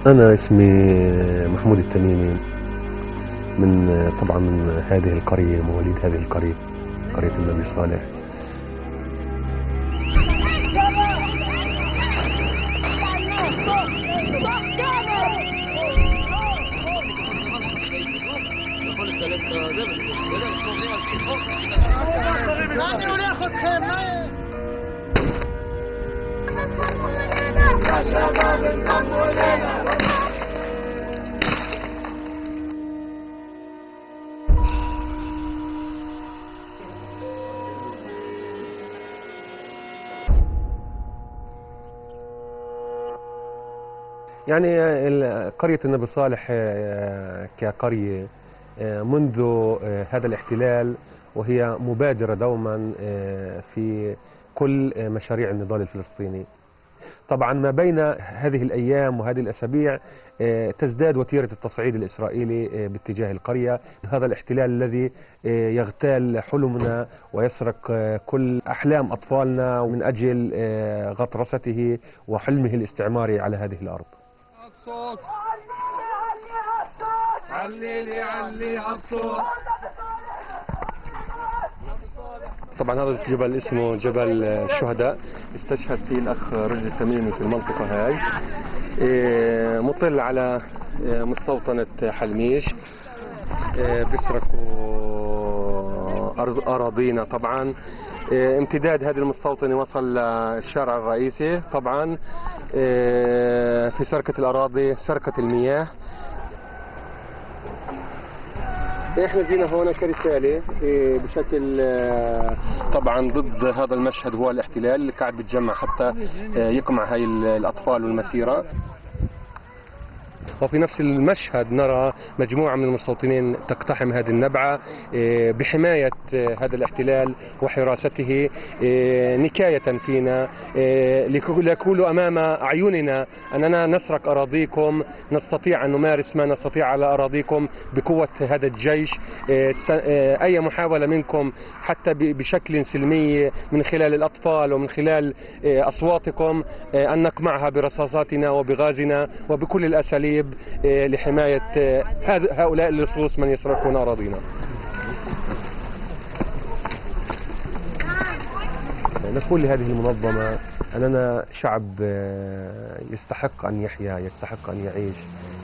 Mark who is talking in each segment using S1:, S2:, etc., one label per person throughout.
S1: أنا اسمي محمود التميمي، طبعا من هذه القرية، مواليد هذه القرية، قرية النبي صالح. يعني قرية النبي صالح كقرية منذ هذا الاحتلال وهي مبادرة دوما في كل مشاريع النضال الفلسطيني. طبعا ما بين هذه الأيام وهذه الأسابيع تزداد وتيرة التصعيد الإسرائيلي باتجاه القرية. هذا الاحتلال الذي يغتال حلمنا ويسرق كل أحلام أطفالنا من أجل غطرسته وحلمه الاستعماري على هذه الأرض.
S2: الصوت علي علي الصوت.
S1: طبعا هذا الجبل اسمه جبل الشهداء، استشهد فيه الأخ رشدي التميمي في المنطقة هاي. مطل على مستوطنة حلميش، بيسرقوا أراضينا. طبعا امتداد هذه المستوطنة وصل للشارع الرئيسي. طبعا في سرقة الأراضي، سرقة المياه. احنا جينا هنا كرسالة بشكل طبعا ضد هذا المشهد، هو الاحتلال اللي قاعد بيتجمع حتى يقمع هاي الأطفال والمسيرة. وفي نفس المشهد نرى مجموعة من المستوطنين تقتحم هذه النبعة بحماية هذا الاحتلال وحراسته، نكاية فينا ليقول أمام أعيننا أننا نسرق أراضيكم، نستطيع أن نمارس ما نستطيع على أراضيكم بقوة هذا الجيش. أي محاولة منكم حتى بشكل سلمي من خلال الأطفال ومن خلال أصواتكم أن نقمعها برصاصاتنا وبغازنا وبكل الأساليب لحماية هؤلاء اللصوص من يسرقون أراضينا. نقول لهذه المنظمة أننا شعب يستحق أن يحيا، يستحق أن يعيش،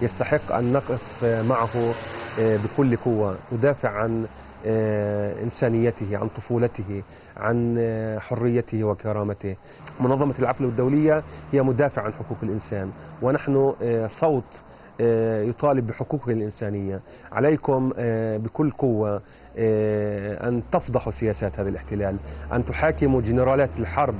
S1: يستحق أن نقف معه بكل قوة، ندافع عن إنسانيته، عن طفولته، عن حريته وكرامته. منظمة العفو الدولية هي مدافع عن حقوق الإنسان، ونحن صوت يطالب بحقوقه الإنسانية. عليكم بكل قوة أن تفضحوا سياسات هذا الاحتلال، أن تحاكموا جنرالات الحرب